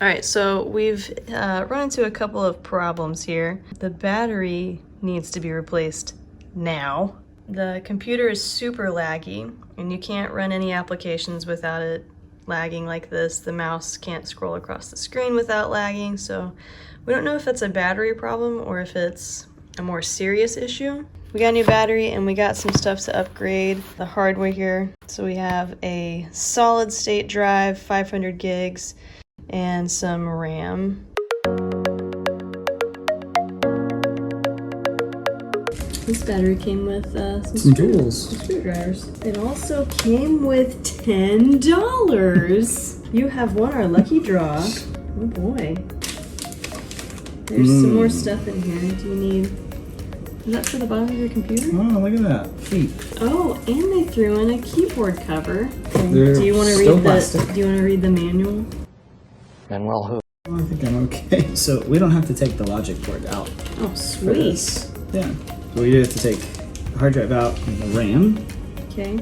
Alright, so we've run into a couple of problems here. The battery needs to be replaced now. The computer is super laggy, and you can't run any applications without it lagging like this. The mouse can't scroll across the screen without lagging, so we don't know if it's a battery problem or if it's a more serious issue. We got a new battery and we got some stuff to upgrade the hardware here. So we have a solid state drive, 500 gigs, and some RAM. This battery came with some tools, screwdrivers. It also came with $10. You have won our lucky draw. Oh boy. There's some more stuff in here. Do you need... Is that for the bottom of your computer? Oh, look at that. Feet. Oh, and they threw in a keyboard cover. Do you want to read the manual? And well, who? Oh, I think I'm okay. So we don't have to take the logic board out. Oh, sweet. Yeah. So we do have to take the hard drive out and the RAM. Okay.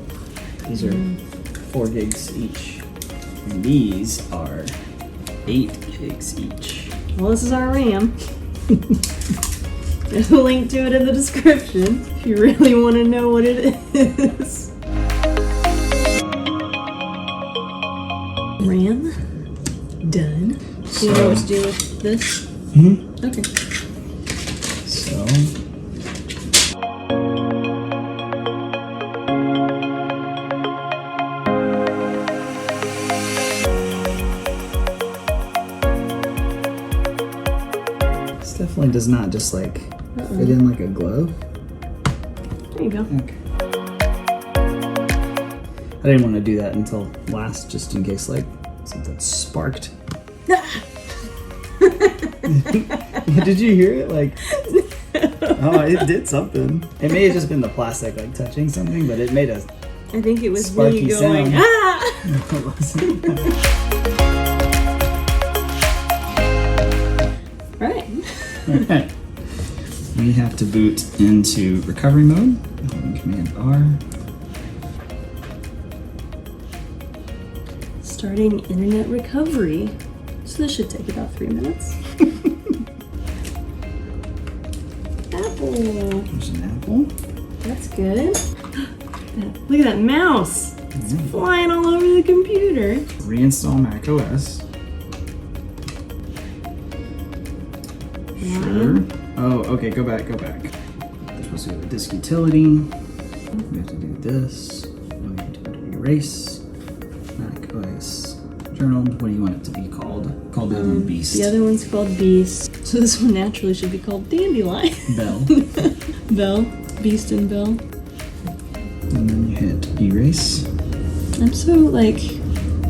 These are 4 gigs each. And these are 8 gigs each. Well, this is our RAM. There's a link to it in the description if you really want to know what it is. RAM. Done. Do you know what to do with this? Mm-hmm. Okay. So. This definitely does not just like fit in like a glove. There you go. Okay. I didn't want to do that until last, just in case like something sparked. Did you hear it? Like, oh, it did something. It may have just been the plastic like touching something, but it made a I think it was sparky me going, sound. ah! No, it wasn't. Right. Alright. We have to boot into recovery mode. Holding Command R. Starting internet recovery. So this should take about 3 minutes. Apple. There's an apple. That's good. Look at that mouse. It's flying all over the computer. Reinstall macOS. Sure. Oh, okay, go back. They're supposed to go to disk utility. We have to do this. We have to erase. macOS journal. What do you want it to be called? Called the other one Beast. The other one's called Beast. So this one naturally should be called Dandelion. Bell. Bell. Beast and Bell. And then you hit erase. I'm so, like,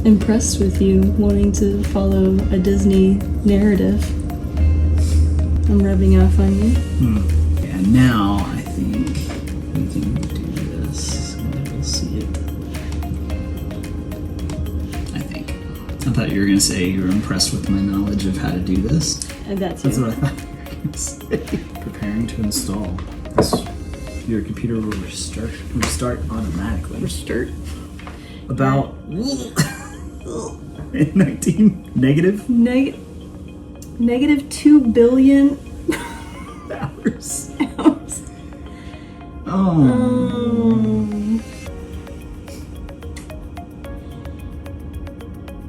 impressed with you wanting to follow a Disney narrative. I'm rubbing off on you. And now I think we can do this and we'll see it. I think. I thought you were going to say you were impressed with my knowledge of how to do this. And that's That's what I thought you were going to say. Preparing to install. Your computer will restart automatically. Restart. About 19 negative Negative 2 billion hours. hours.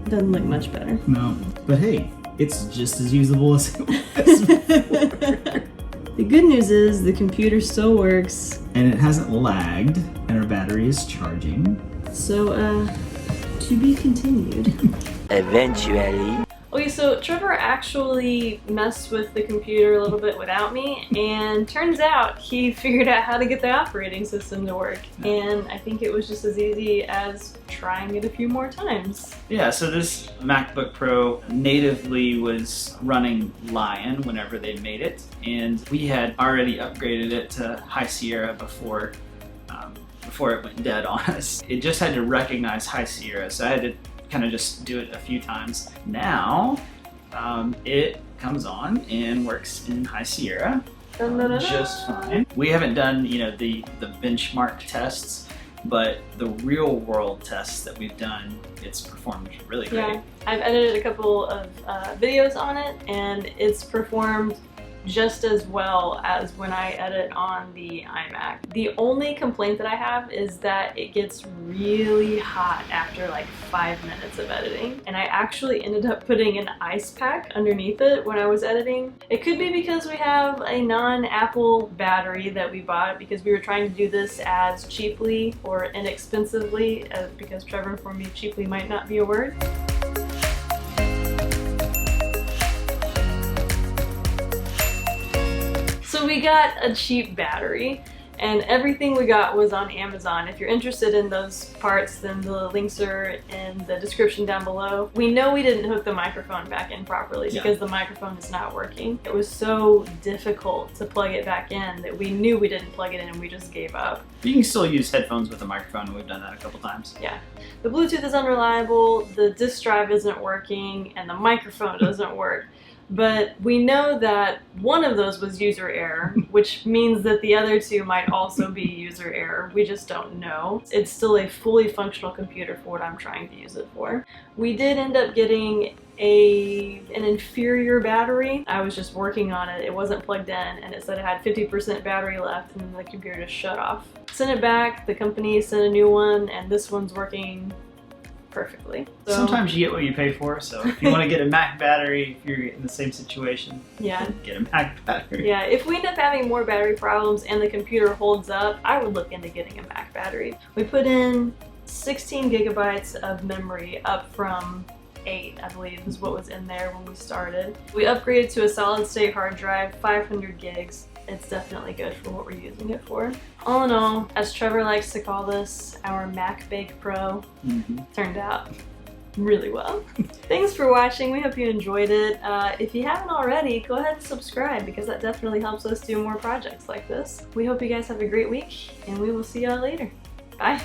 Doesn't look much better. No, but hey, it's just as usable as it was before. The good news is the computer still works. And it hasn't lagged, and our battery is charging. So, to be continued. eventually. Okay, so Trevor actually messed with the computer a little bit without me, and turns out he figured out how to get the operating system to work. And I think it was just as easy as trying it a few more times. Yeah, so this MacBook Pro natively was running Lion whenever they made it, and we had already upgraded it to High Sierra before it went dead on us. It just had to recognize High Sierra, so I had to kind of just do it a few times. Now, it comes on and works in High Sierra just fine. We haven't done, the benchmark tests but the real world tests that we've done, it's performed really great. Yeah, I've edited a couple of videos on it, and it's performed just as well as when I edit on the iMac. The only complaint that I have is that it gets really hot after like 5 minutes of editing, and I actually ended up putting an ice pack underneath it when I was editing. It could be because we have a non-Apple battery that we bought because we were trying to do this as cheaply or inexpensively, because Trevor informed me cheaply might not be a word. So we got a cheap battery, and everything we got was on Amazon. If you're interested in those parts, then the links are in the description down below. We know we didn't hook the microphone back in properly because the microphone is not working. It was so difficult to plug it back in that we knew we didn't plug it in and we just gave up. You can still use headphones with a microphone, and we've done that a couple times. Yeah. The Bluetooth is unreliable, the disk drive isn't working, and the microphone doesn't work. But we know that one of those was user error, which means that the other two might also be user error. We just don't know. It's still a fully functional computer for what I'm trying to use it for. We did end up getting an inferior battery. I was just working on it. It wasn't plugged in, and it said it had 50% battery left, and then the computer just shut off. Sent it back, the company sent a new one, and this one's working perfectly. So, sometimes you get what you pay for, so if you want to get a Mac battery, if you're in the same situation, yeah, get a Mac battery. Yeah, if we end up having more battery problems and the computer holds up, I would look into getting a Mac battery. We put in 16 gigabytes of memory up from 8, I believe, is what was in there when we started. We upgraded to a solid state hard drive, 500 gigs. It's definitely good for what we're using it for. All in all, as Trevor likes to call this, our MacBook Pro turned out really well. Thanks for watching. We hope you enjoyed it. If you haven't already, go ahead and subscribe, because that definitely helps us do more projects like this. We hope you guys have a great week, and we will see y'all later. Bye.